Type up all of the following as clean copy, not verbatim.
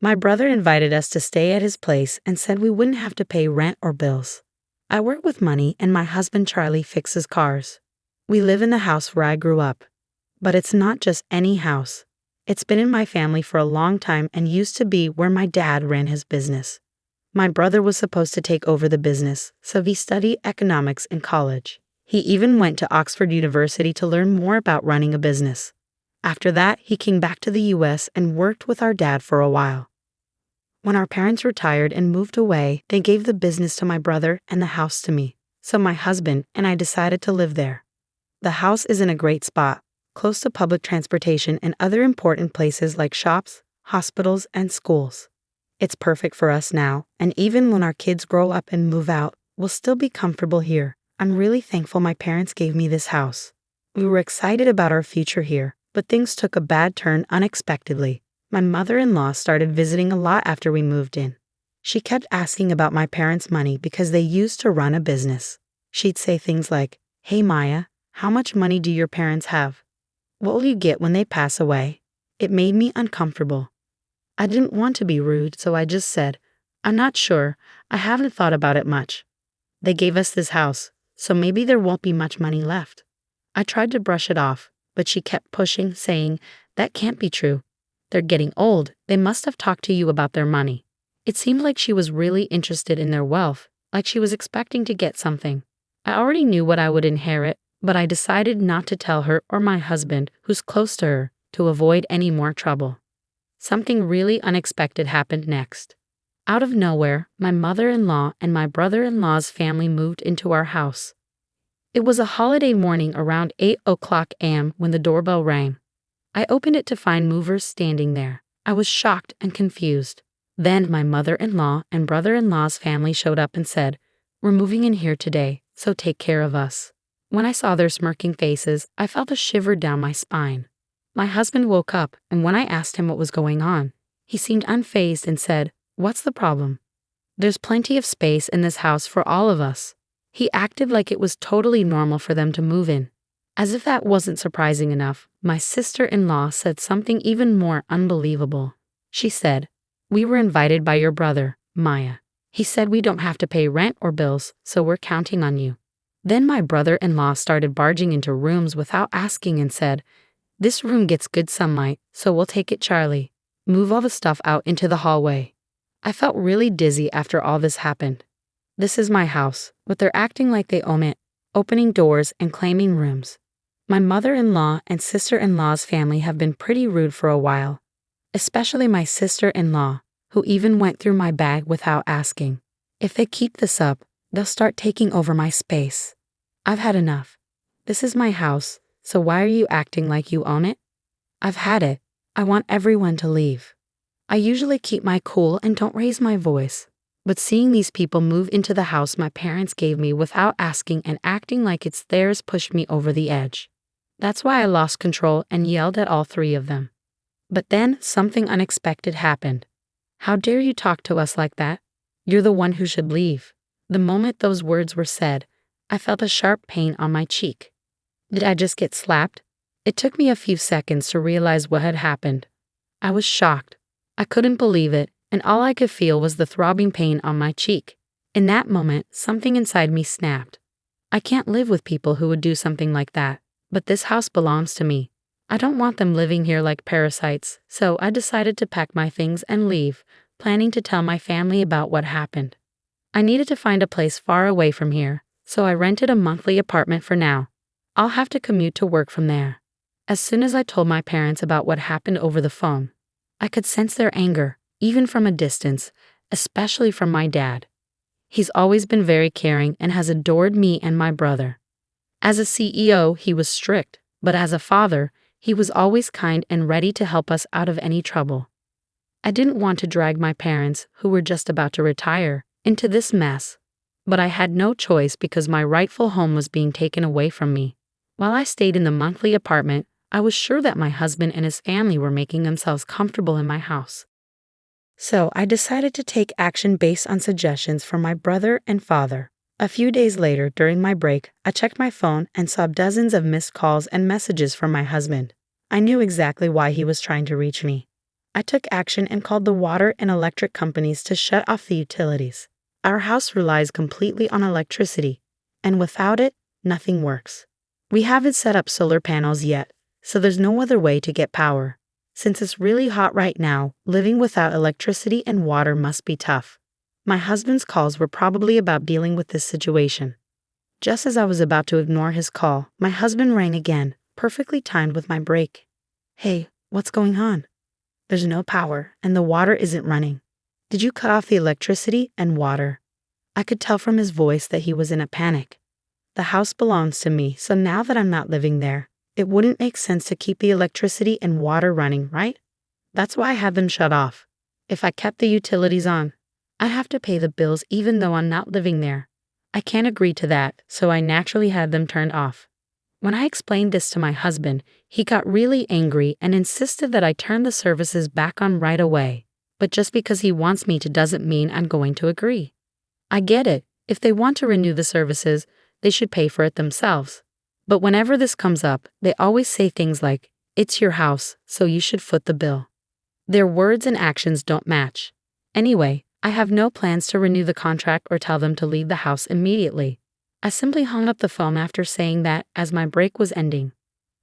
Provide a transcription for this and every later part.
My brother invited us to stay at his place and said we wouldn't have to pay rent or bills. I work with money and my husband Charlie fixes cars. We live in the house where I grew up. But it's not just any house. It's been in my family for a long time and used to be where my dad ran his business. My brother was supposed to take over the business, so he studied economics in college. He even went to Oxford University to learn more about running a business. After that, he came back to the US and worked with our dad for a while. When our parents retired and moved away, they gave the business to my brother and the house to me, so my husband and I decided to live there. The house is in a great spot, close to public transportation and other important places like shops, hospitals, and schools. It's perfect for us now, and even when our kids grow up and move out, we'll still be comfortable here. I'm really thankful my parents gave me this house. We were excited about our future here, but things took a bad turn unexpectedly. My mother-in-law started visiting a lot after we moved in. She kept asking about my parents' money because they used to run a business. She'd say things like, "Hey Maya, how much money do your parents have? What will you get when they pass away?" It made me uncomfortable. I didn't want to be rude, so I just said, "I'm not sure. I haven't thought about it much. They gave us this house, so maybe there won't be much money left." I tried to brush it off, but she kept pushing, saying, "That can't be true. They're getting old. They must have talked to you about their money." It seemed like she was really interested in their wealth, like she was expecting to get something. I already knew what I would inherit, but I decided not to tell her or my husband, who's close to her, to avoid any more trouble. Something really unexpected happened next. Out of nowhere, my mother-in-law and my brother-in-law's family moved into our house. It was a holiday morning around 8:00 a.m. when the doorbell rang. I opened it to find movers standing there. I was shocked and confused. Then my mother-in-law and brother-in-law's family showed up and said, "We're moving in here today, so take care of us." When I saw their smirking faces, I felt a shiver down my spine. My husband woke up, and when I asked him what was going on, he seemed unfazed and said, "What's the problem? There's plenty of space in this house for all of us." He acted like it was totally normal for them to move in. As if that wasn't surprising enough, my sister-in-law said something even more unbelievable. She said, "We were invited by your brother, Maya. He said we don't have to pay rent or bills, so we're counting on you." Then my brother-in-law started barging into rooms without asking and said, "This room gets good sunlight, so we'll take it, Charlie. Move all the stuff out into the hallway." I felt really dizzy after all this happened. This is my house, but they're acting like they own it, opening doors and claiming rooms. My mother-in-law and sister-in-law's family have been pretty rude for a while, especially my sister-in-law, who even went through my bag without asking. If they keep this up, they'll start taking over my space. I've had enough. This is my house, so why are you acting like you own it? I've had it. I want everyone to leave. I usually keep my cool and don't raise my voice, but seeing these people move into the house my parents gave me without asking and acting like it's theirs pushed me over the edge. That's why I lost control and yelled at all three of them. But then something unexpected happened. "How dare you talk to us like that? You're the one who should leave." The moment those words were said, I felt a sharp pain on my cheek. Did I just get slapped? It took me a few seconds to realize what had happened. I was shocked. I couldn't believe it, and all I could feel was the throbbing pain on my cheek. In that moment, something inside me snapped. I can't live with people who would do something like that, but this house belongs to me. I don't want them living here like parasites, so I decided to pack my things and leave, planning to tell my family about what happened. I needed to find a place far away from here, so I rented a monthly apartment for now. I'll have to commute to work from there. As soon as I told my parents about what happened over the phone, I could sense their anger, even from a distance, especially from my dad. He's always been very caring and has adored me and my brother. As a CEO, he was strict, but as a father, he was always kind and ready to help us out of any trouble. I didn't want to drag my parents, who were just about to retire, into this mess, but I had no choice because my rightful home was being taken away from me. While I stayed in the monthly apartment, I was sure that my husband and his family were making themselves comfortable in my house. So I decided to take action based on suggestions from my brother and father. A few days later, during my break, I checked my phone and saw dozens of missed calls and messages from my husband. I knew exactly why he was trying to reach me. I took action and called the water and electric companies to shut off the utilities. Our house relies completely on electricity, and without it, nothing works. We haven't set up solar panels yet, so there's no other way to get power. Since it's really hot right now, living without electricity and water must be tough. My husband's calls were probably about dealing with this situation. Just as I was about to ignore his call, my husband rang again, perfectly timed with my break. Hey, what's going on? There's no power, and the water isn't running. Did you cut off the electricity and water? I could tell from his voice that he was in a panic. The house belongs to me, so now that I'm not living there, it wouldn't make sense to keep the electricity and water running, right? That's why I had them shut off. If I kept the utilities on, I'd have to pay the bills even though I'm not living there. I can't agree to that, so I naturally had them turned off. When I explained this to my husband, he got really angry and insisted that I turn the services back on right away. But just because he wants me to doesn't mean I'm going to agree. I get it. If they want to renew the services, they should pay for it themselves. But whenever this comes up, they always say things like, "It's your house, so you should foot the bill." Their words and actions don't match. Anyway, I have no plans to renew the contract or tell them to leave the house immediately. I simply hung up the phone after saying that as my break was ending.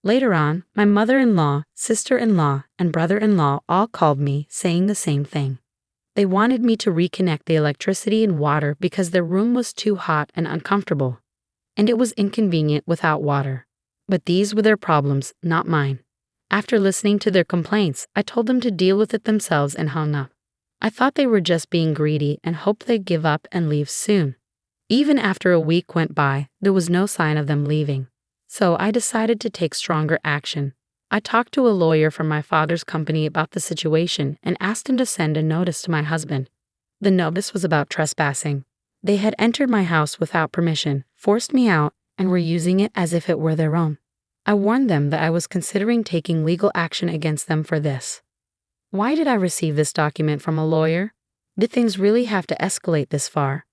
Later on, my mother-in-law, sister-in-law, and brother-in-law all called me saying the same thing. They wanted me to reconnect the electricity and water because their room was too hot and uncomfortable, and it was inconvenient without water. But these were their problems, not mine. After listening to their complaints, I told them to deal with it themselves and hung up. I thought they were just being greedy and hoped they'd give up and leave soon. Even after a week went by, there was no sign of them leaving. So I decided to take stronger action. I talked to a lawyer from my father's company about the situation and asked him to send a notice to my husband. The notice was about trespassing. They had entered my house without permission, forced me out, and were using it as if it were their own. I warned them that I was considering taking legal action against them for this. Why did I receive this document from a lawyer? Did things really have to escalate this far?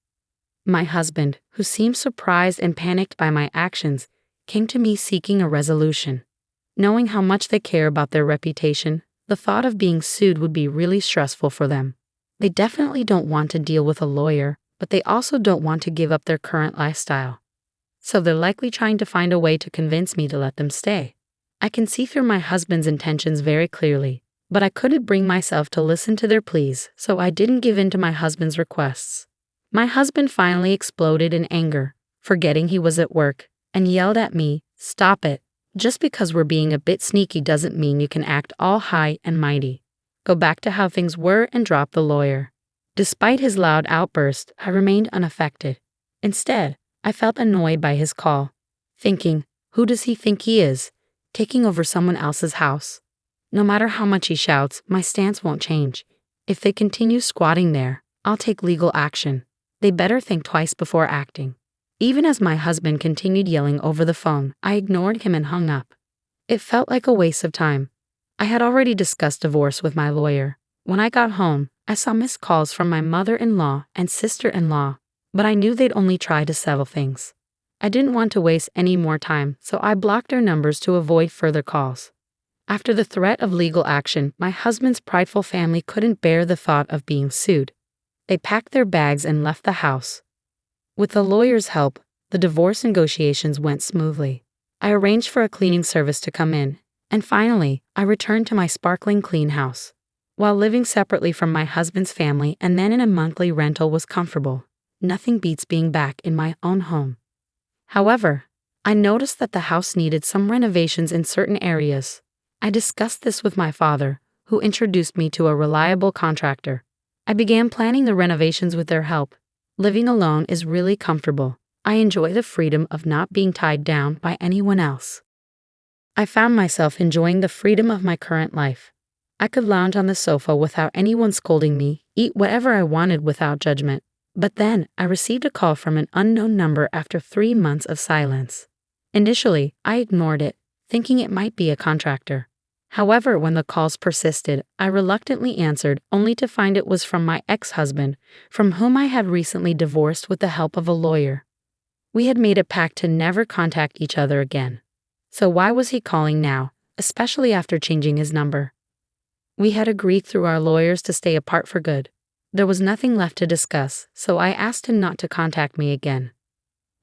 My husband, who seemed surprised and panicked by my actions, came to me seeking a resolution. Knowing how much they care about their reputation, the thought of being sued would be really stressful for them. They definitely don't want to deal with a lawyer, but they also don't want to give up their current lifestyle. So they're likely trying to find a way to convince me to let them stay. I can see through my husband's intentions very clearly, but I couldn't bring myself to listen to their pleas, so I didn't give in to my husband's requests. My husband finally exploded in anger, forgetting he was at work, and yelled at me, "Stop it. Just because we're being a bit sneaky doesn't mean you can act all high and mighty. Go back to how things were and drop the lawyer." Despite his loud outburst, I remained unaffected. Instead, I felt annoyed by his call, thinking, who does he think he is, taking over someone else's house? No matter how much he shouts, my stance won't change. If they continue squatting there, I'll take legal action. They better think twice before acting. Even as my husband continued yelling over the phone, I ignored him and hung up. It felt like a waste of time. I had already discussed divorce with my lawyer. When I got home, I saw missed calls from my mother-in-law and sister-in-law, but I knew they'd only try to settle things. I didn't want to waste any more time, so I blocked their numbers to avoid further calls. After the threat of legal action, my husband's prideful family couldn't bear the thought of being sued. They packed their bags and left the house. With the lawyer's help, the divorce negotiations went smoothly. I arranged for a cleaning service to come in, and finally, I returned to my sparkling clean house. While living separately from my husband's family and then in a monthly rental was comfortable, nothing beats being back in my own home. However, I noticed that the house needed some renovations in certain areas. I discussed this with my father, who introduced me to a reliable contractor. I began planning the renovations with their help. Living alone is really comfortable. I enjoy the freedom of not being tied down by anyone else. I found myself enjoying the freedom of my current life. I could lounge on the sofa without anyone scolding me, eat whatever I wanted without judgment. But then, I received a call from an unknown number after 3 months of silence. Initially, I ignored it, thinking it might be a contractor. However, when the calls persisted, I reluctantly answered, only to find it was from my ex-husband, from whom I had recently divorced with the help of a lawyer. We had made a pact to never contact each other again. So why was he calling now, especially after changing his number? We had agreed through our lawyers to stay apart for good. There was nothing left to discuss, so I asked him not to contact me again.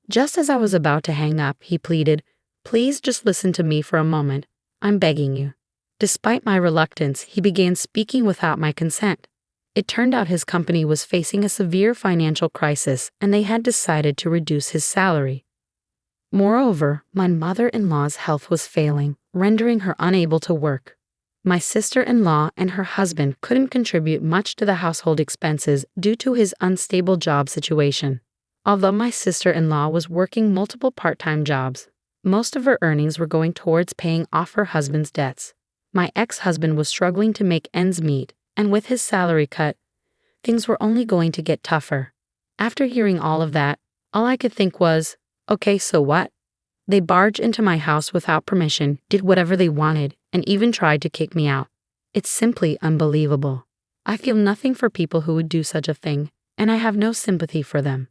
Just as I was about to hang up, he pleaded, "Please just listen to me for a moment. I'm begging you." Despite my reluctance, he began speaking without my consent. It turned out his company was facing a severe financial crisis and they had decided to reduce his salary. Moreover, my mother-in-law's health was failing, rendering her unable to work. My sister-in-law and her husband couldn't contribute much to the household expenses due to his unstable job situation. Although my sister-in-law was working multiple part-time jobs, most of her earnings were going towards paying off her husband's debts. My ex-husband was struggling to make ends meet, and with his salary cut, things were only going to get tougher. After hearing all of that, all I could think was, okay, so what? They barged into my house without permission, did whatever they wanted, and even tried to kick me out. It's simply unbelievable. I feel nothing for people who would do such a thing, and I have no sympathy for them.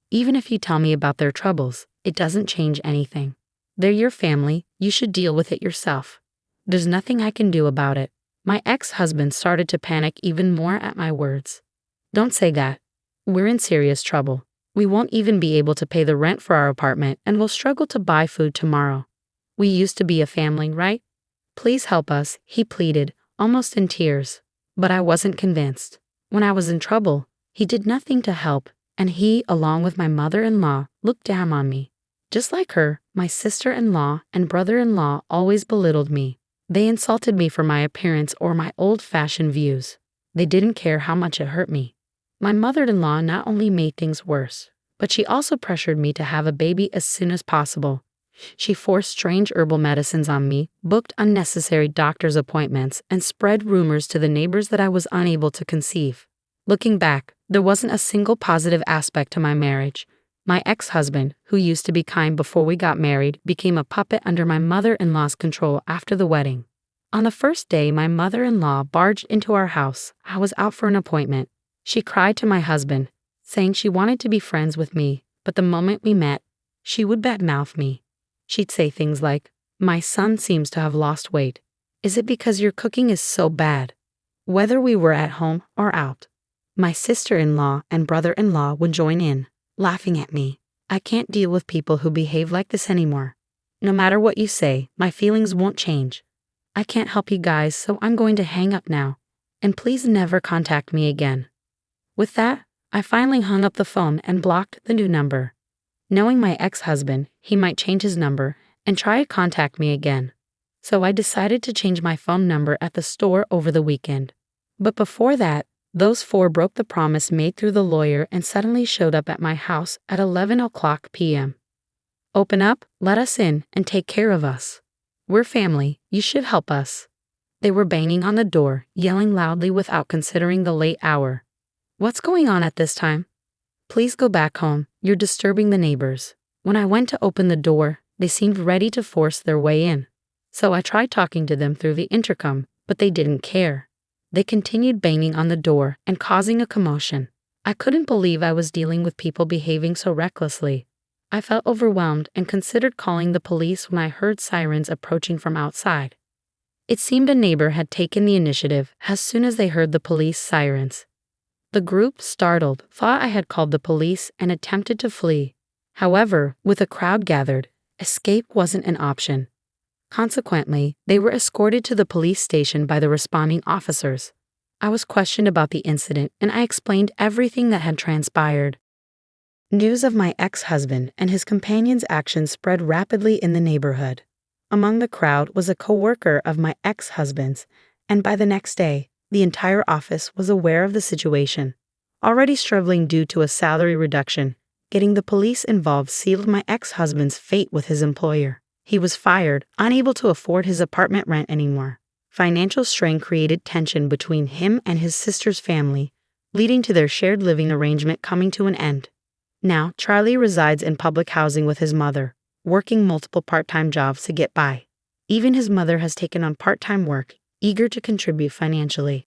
Even if you tell me about their troubles, it doesn't change anything. They're your family, you should deal with it yourself. There's nothing I can do about it. My ex-husband started to panic even more at my words. Don't say that. We're in serious trouble. We won't even be able to pay the rent for our apartment and will struggle to buy food tomorrow. We used to be a family, right? Please help us, he pleaded, almost in tears. But I wasn't convinced. When I was in trouble, he did nothing to help, and he, along with my mother-in-law, looked down on me. Just like her, my sister-in-law and brother-in-law always belittled me. They insulted me for my appearance or my old-fashioned views. They didn't care how much it hurt me. My mother-in-law not only made things worse, but she also pressured me to have a baby as soon as possible. She forced strange herbal medicines on me, booked unnecessary doctor's appointments, and spread rumors to the neighbors that I was unable to conceive. Looking back, there wasn't a single positive aspect to my marriage. My ex-husband, who used to be kind before we got married, became a puppet under my mother-in-law's control after the wedding. On the first day my mother-in-law barged into our house, I was out for an appointment. She cried to my husband, saying she wanted to be friends with me, but the moment we met, she would badmouth me. She'd say things like, "My son seems to have lost weight. Is it because your cooking is so bad?" Whether we were at home or out, my sister-in-law and brother-in-law would join in, laughing at me. I can't deal with people who behave like this anymore. No matter what you say, my feelings won't change. I can't help you guys, so I'm going to hang up now. And please never contact me again. With that, I finally hung up the phone and blocked the new number. Knowing my ex-husband, he might change his number and try to contact me again. So I decided to change my phone number at the store over the weekend. But before that, those four broke the promise made through the lawyer and suddenly showed up at my house at 11:00 p.m. "Open up, let us in, and take care of us. We're family, you should help us." They were banging on the door, yelling loudly without considering the late hour. "What's going on at this time? Please go back home, you're disturbing the neighbors." When I went to open the door, they seemed ready to force their way in. So I tried talking to them through the intercom, but they didn't care. They continued banging on the door and causing a commotion. I couldn't believe I was dealing with people behaving so recklessly. I felt overwhelmed and considered calling the police when I heard sirens approaching from outside. It seemed a neighbor had taken the initiative as soon as they heard the police sirens. The group, startled, thought I had called the police and attempted to flee. However, with a crowd gathered, escape wasn't an option. Consequently, they were escorted to the police station by the responding officers. I was questioned about the incident and I explained everything that had transpired. News of my ex-husband and his companion's actions spread rapidly in the neighborhood. Among the crowd was a co-worker of my ex-husband's, and by the next day, the entire office was aware of the situation. Already struggling due to a salary reduction, getting the police involved sealed my ex-husband's fate with his employer. He was fired, unable to afford his apartment rent anymore. Financial strain created tension between him and his sister's family, leading to their shared living arrangement coming to an end. Now, Charlie resides in public housing with his mother, working multiple part-time jobs to get by. Even his mother has taken on part-time work, eager to contribute financially.